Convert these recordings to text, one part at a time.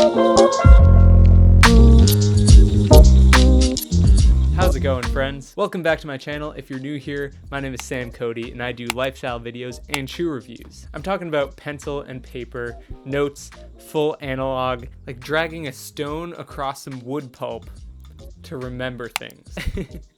How's it going, friends? Welcome back to my channel. If you're new here, my name is Sam Cody and I do lifestyle videos and shoe reviews. I'm talking about pencil and paper, notes, full analog, like dragging a stone across some wood pulp to remember things.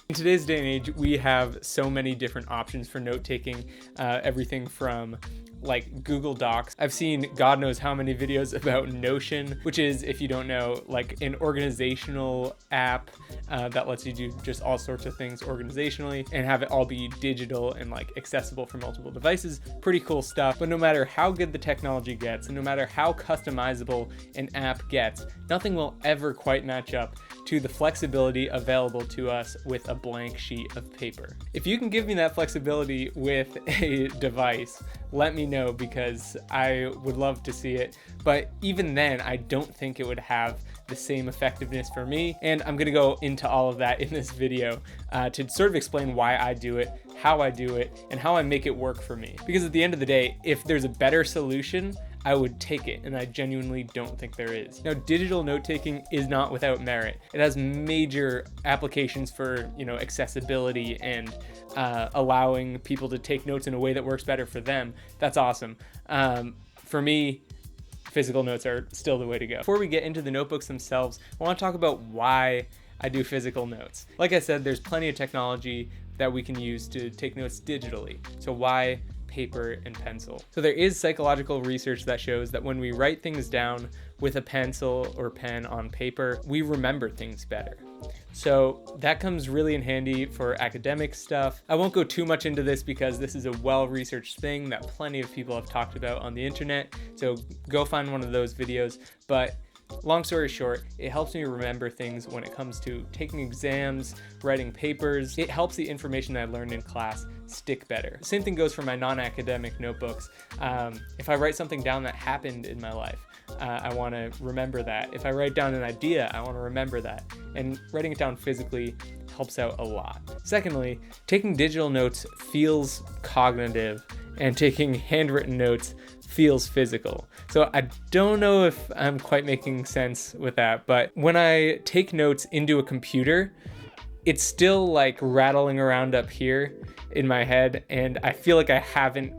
In today's day and age, we have so many different options for note-taking, everything from like Google Docs. I've seen God knows how many videos about Notion, which is, if you don't know, like an organizational app that lets you do just all sorts of things organizationally and have it all be digital and like accessible for multiple devices. Pretty cool stuff. But no matter how good the technology gets and no matter how customizable an app gets, nothing will ever quite match up to the flexibility available to us with a blank sheet of paper. If you can give me that flexibility with a device, let me know, because I would love to see it. But even then, I don't think it would have the same effectiveness for me. And I'm gonna go into all of that in this video to sort of explain why I do it, how I do it, and how I make it work for me. Because at the end of the day, if there's a better solution, I would take it, and I genuinely don't think there is. Now, digital note-taking is not without merit. It has major applications for, accessibility and allowing people to take notes in a way that works better for them. That's awesome. For me, physical notes are still the way to go. Before we get into the notebooks themselves, I want to talk about why I do physical notes. Like I said, there's plenty of technology that we can use to take notes digitally. So why paper and pencil? So there is psychological research that shows that when we write things down with a pencil or pen on paper, we remember things better. So that comes really in handy for academic stuff. I won't go too much into this because this is a well-researched thing that plenty of people have talked about on the internet. So go find one of those videos. But long story short, it helps me remember things when it comes to taking exams, writing papers. It helps the information that I learned in class stick better. Same thing goes for my non-academic notebooks. If I write something down that happened in my life, I want to remember that. If I write down an idea, I want to remember that. And writing it down physically helps out a lot. Secondly, taking digital notes feels cognitive, and taking handwritten notes feels physical. So I don't know if I'm quite making sense with that, but when I take notes into a computer, it's still like rattling around up here in my head, and I feel like I haven't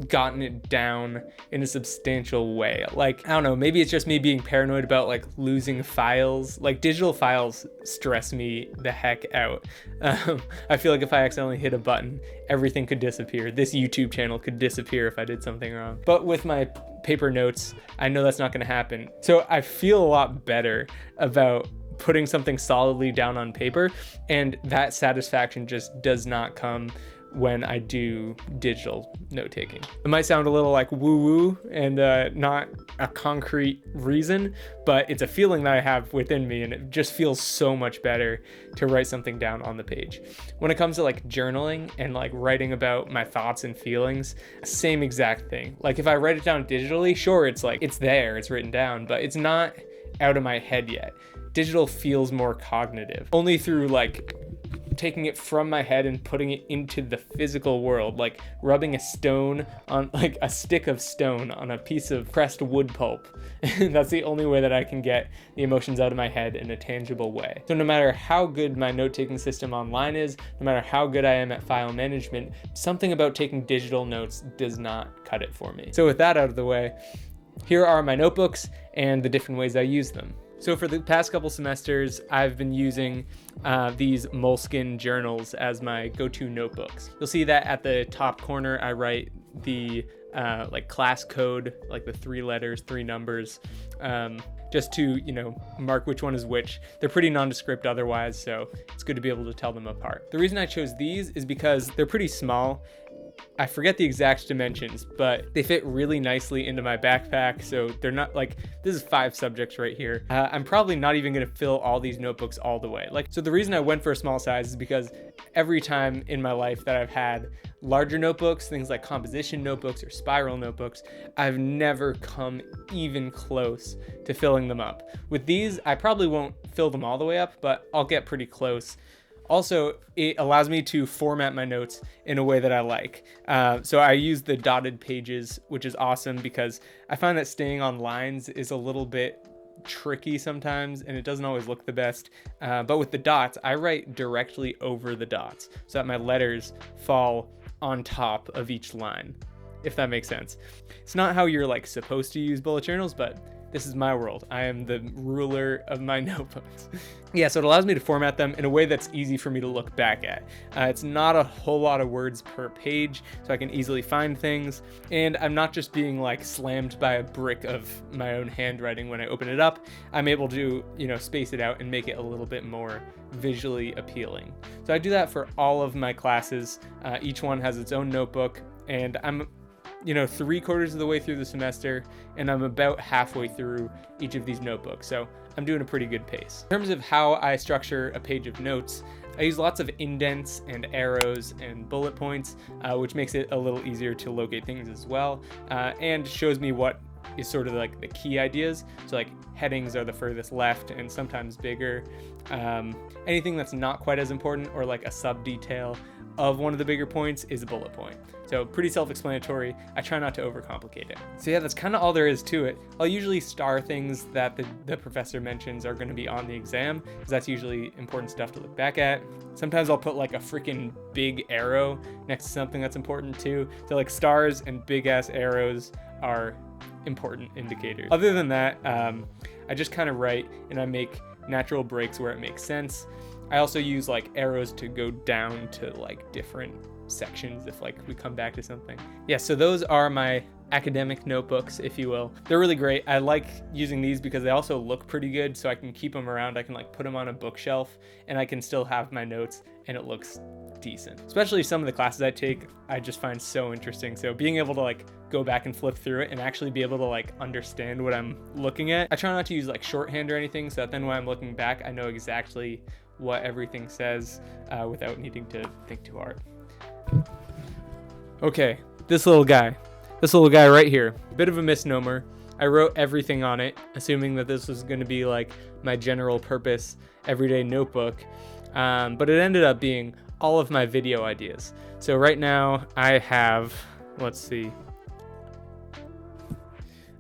gotten it down in a substantial way. Like, I don't know, maybe it's just me being paranoid about like losing files. Like, digital files stress me the heck out. I feel like if I accidentally hit a button, everything could disappear. This YouTube channel could disappear if I did something wrong. But with my paper notes, I know that's not gonna happen. So I feel a lot better about putting something solidly down on paper, and that satisfaction just does not come when I do digital note-taking. It might sound a little like woo-woo and not a concrete reason, but it's a feeling that I have within me, and it just feels so much better to write something down on the page. When it comes to like journaling and like writing about my thoughts and feelings, same exact thing. Like if I write it down digitally, sure, it's like, it's there, it's written down, but it's not out of my head yet. Digital feels more cognitive. Only through like taking it from my head and putting it into the physical world, like rubbing a stone on, like a stick of stone on a piece of pressed wood pulp. That's the only way that I can get the emotions out of my head in a tangible way. So no matter how good my note-taking system online is, no matter how good I am at file management, something about taking digital notes does not cut it for me. So with that out of the way, here are my notebooks and the different ways I use them. So for the past couple semesters, I've been using these Moleskine journals as my go-to notebooks. You'll see that at the top corner, I write the like class code, like the 3 letters, 3 numbers, just to, mark which one is which. They're pretty nondescript otherwise, so it's good to be able to tell them apart. The reason I chose these is because they're pretty small. I forget the exact dimensions, but they fit really nicely into my backpack. So they're not like, this is 5 subjects right here. I'm probably not even gonna fill all these notebooks all the way. So the reason I went for a small size is because every time in my life that I've had larger notebooks, things like composition notebooks or spiral notebooks, I've never come even close to filling them up. With these, I probably won't fill them all the way up, but I'll get pretty close. Also, it allows me to format my notes in a way that I like. So I use the dotted pages, which is awesome because I find that staying on lines is a little bit tricky sometimes, and it doesn't always look the best. But with the dots, I write directly over the dots so that my letters fall on top of each line, if that makes sense. It's not how you're like supposed to use bullet journals, but this is my world. I am the ruler of my notebooks. Yeah, so it allows me to format them in a way that's easy for me to look back at. It's not a whole lot of words per page, so I can easily find things. And I'm not just being like slammed by a brick of my own handwriting when I open it up. I'm able to, space it out and make it a little bit more visually appealing. So I do that for all of my classes. Each one has its own notebook, and I'm 3/4 of the way through the semester, and I'm about halfway through each of these notebooks. So I'm doing a pretty good pace. In terms of how I structure a page of notes, I use lots of indents and arrows and bullet points, which makes it a little easier to locate things as well, and shows me what is sort of like the key ideas. So like headings are the furthest left and sometimes bigger. Anything that's not quite as important or like a sub detail of one of the bigger points is a bullet point. So pretty self-explanatory. I try not to overcomplicate it. So yeah, that's kind of all there is to it. I'll usually star things that the professor mentions are going to be on the exam, because that's usually important stuff to look back at. Sometimes I'll put like a freaking big arrow next to something that's important too. So like stars and big ass arrows are important indicators. Other than that, I just kind of write and I make natural breaks where it makes sense. I also use like arrows to go down to like different sections if like we come back to something. Yeah, so those are my academic notebooks, if you will. They're really great. I like using these because they also look pretty good, so I can keep them around. I can like put them on a bookshelf and I can still have my notes and it looks decent. Especially some of the classes I take, I just find so interesting. So being able to like go back and flip through it and actually be able to like understand what I'm looking at. I try not to use like shorthand or anything, so that then when I'm looking back, I know exactly what everything says without needing to think too hard. Okay, this little guy right here, a bit of a misnomer. I wrote everything on it, assuming that this was going to be like my general purpose everyday notebook, but it ended up being all of my video ideas. So right now I have, let's see,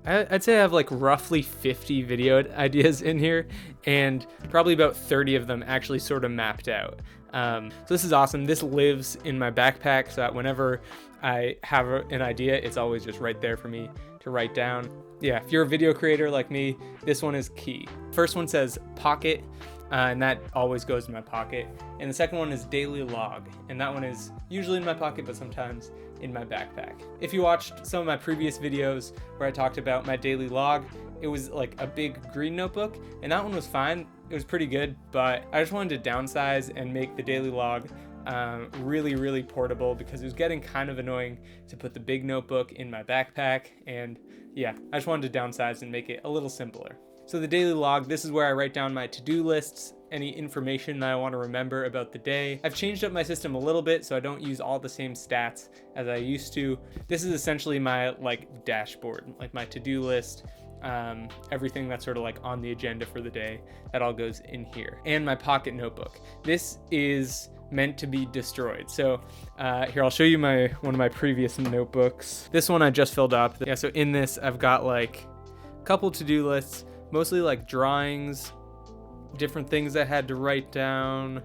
I'd say I have like roughly 50 video ideas in here, and probably about 30 of them actually sort of mapped out. So this is awesome. This lives in my backpack, so that whenever I have an idea, it's always just right there for me to write down. Yeah, if you're a video creator like me, this one is key. First one says pocket, and that always goes in my pocket. And the second one is daily log, and that one is usually in my pocket, but sometimes in my backpack. If you watched some of my previous videos where I talked about my daily log, it was like a big green notebook, and that one was fine. It was pretty good, but I just wanted to downsize and make the daily log really, really portable, because it was getting kind of annoying to put the big notebook in my backpack. And yeah, I just wanted to downsize and make it a little simpler. So the daily log, this is where I write down my to-do lists, any information that I want to remember about the day. I've changed up my system a little bit so I don't use all the same stats as I used to. This is essentially my like dashboard, like my to-do list, everything that's sort of like on the agenda for the day, that all goes in here. And my pocket notebook. This is meant to be destroyed. So here, I'll show you one of my previous notebooks. This one I just filled up. Yeah, so in this I've got like a couple to-do lists, mostly like drawings, different things I had to write down,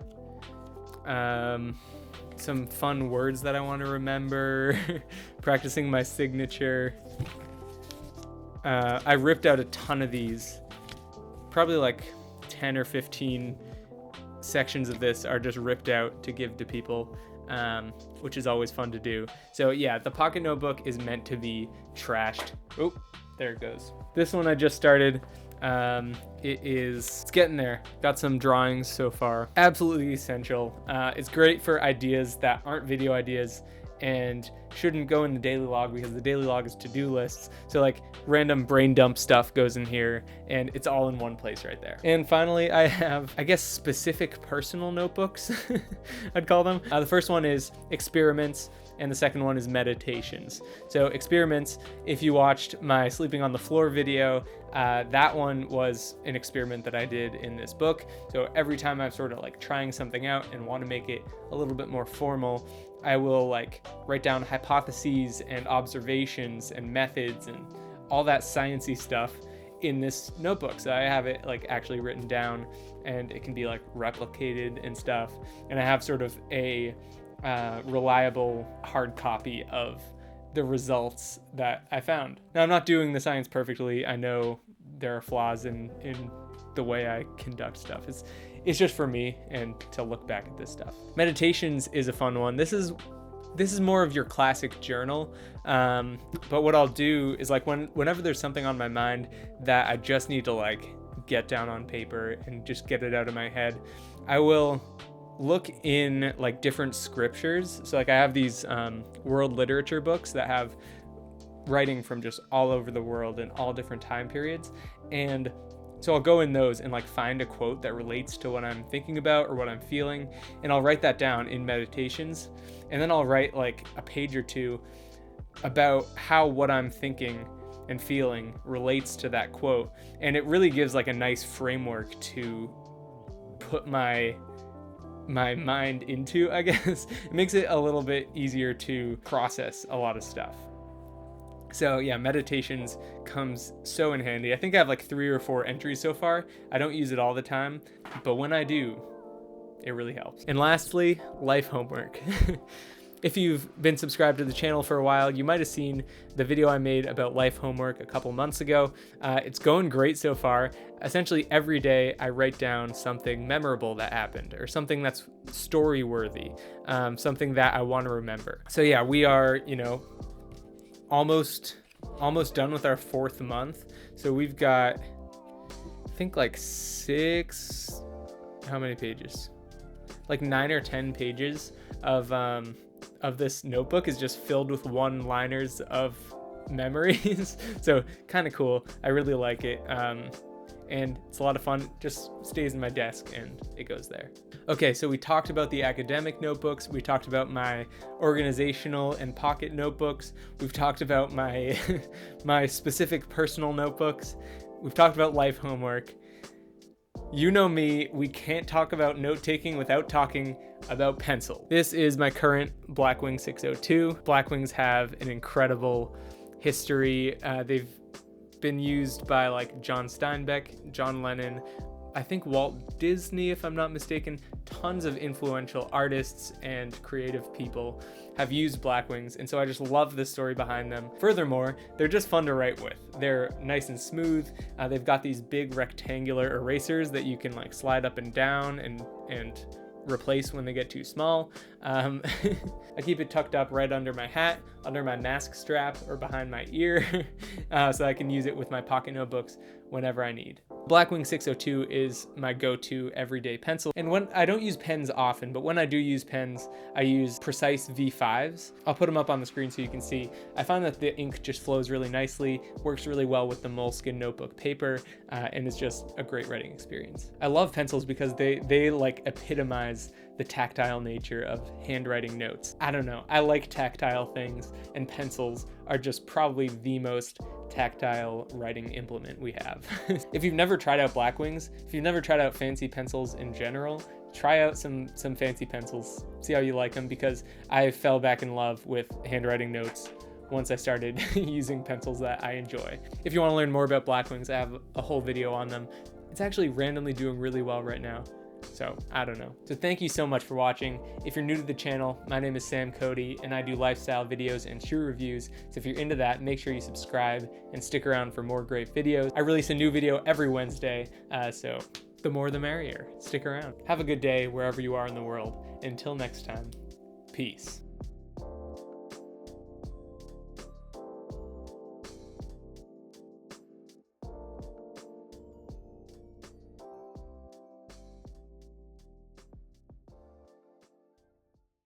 some fun words that I want to remember, practicing my signature. I ripped out a ton of these, probably like 10 or 15 sections of this are just ripped out to give to people, which is always fun to do. So yeah, the pocket notebook is meant to be trashed. Oh, there it goes. This one I just started. It's getting there. Got some drawings so far. Absolutely essential. It's great for ideas that aren't video ideas and shouldn't go in the daily log, because the daily log is to-do lists. So like random brain dump stuff goes in here and it's all in one place right there. And finally, I have, I guess, specific personal notebooks, I'd call them. The first one is experiments, and the second one is meditations. So experiments, if you watched my sleeping on the floor video, that one was an experiment that I did in this book. So every time I'm sort of like trying something out and want to make it a little bit more formal, I will like write down hypotheses and observations and methods and all that sciencey stuff in this notebook. So I have it like actually written down, and it can be like replicated and stuff. And I have sort of a reliable hard copy of the results that I found. Now, I'm not doing the science perfectly. I know there are flaws in the way I conduct stuff. It's just for me and to look back at this stuff. Meditations is a fun one. This is more of your classic journal. But what I'll do is like whenever there's something on my mind that I just need to like get down on paper and just get it out of my head, I will look in like different scriptures. So like I have these world literature books that have writing from just all over the world in all different time periods. And so I'll go in those and like find a quote that relates to what I'm thinking about or what I'm feeling, and I'll write that down in meditations. And then I'll write like a page or two about how what I'm thinking and feeling relates to that quote. And it really gives like a nice framework to put my mind into, I guess. It makes it a little bit easier to process a lot of stuff. So yeah, meditations comes so in handy. I think I have like 3 or 4 entries so far. I don't use it all the time, but when I do, it really helps. And lastly, life homework. If you've been subscribed to the channel for a while, you might have seen the video I made about life homework a couple months ago. It's going great so far. Essentially every day I write down something memorable that happened, or something that's story worthy, something that I want to remember. So yeah, we are, almost done with our 4th month. So we've got, I think like 6, how many pages? Like 9 or 10 pages of this notebook is just filled with one-liners of memories. So kind of cool. I really like it. And it's a lot of fun. Just stays in my desk and it goes there. Okay, so we talked about the academic notebooks. We talked about my organizational and pocket notebooks. We've talked about my my specific personal notebooks. We've talked about life homework. You know me, we can't talk about note-taking without talking about pencil. This is my current Blackwing 602. Blackwings have an incredible history. They've been used by like John Steinbeck, John Lennon, I think Walt Disney, if I'm not mistaken. Tons of influential artists and creative people have used Blackwings, and so I just love the story behind them. Furthermore, they're just fun to write with. They're nice and smooth. They've got these big rectangular erasers that you can like slide up and down and replace when they get too small. I keep it tucked up right under my hat, under my mask strap, or behind my ear, so I can use it with my pocket notebooks whenever I need. Blackwing 602 is my go-to everyday pencil, and when I don't use pens often, but when I do use pens, I use Precise V5s. I'll put them up on the screen so you can see. I find that the ink just flows really nicely, works really well with the Moleskine notebook paper, and is just a great writing experience. I love pencils because they like epitomize the tactile nature of handwriting notes. I don't know, I like tactile things, and pencils are just probably the most tactile writing implement we have. If you've never tried out Blackwings, if you've never tried out fancy pencils in general, try out some fancy pencils, see how you like them, because I fell back in love with handwriting notes once I started using pencils that I enjoy. If you want to learn more about Blackwings, I have a whole video on them. It's actually randomly doing really well right now. So I don't know. So thank you so much for watching. If you're new to the channel, my name is Sam Cody and I do lifestyle videos and shoe reviews. So if you're into that, make sure you subscribe and stick around for more great videos. I release a new video every Wednesday, so the more the merrier. Stick around. Have a good day wherever you are in the world. Until next time, peace.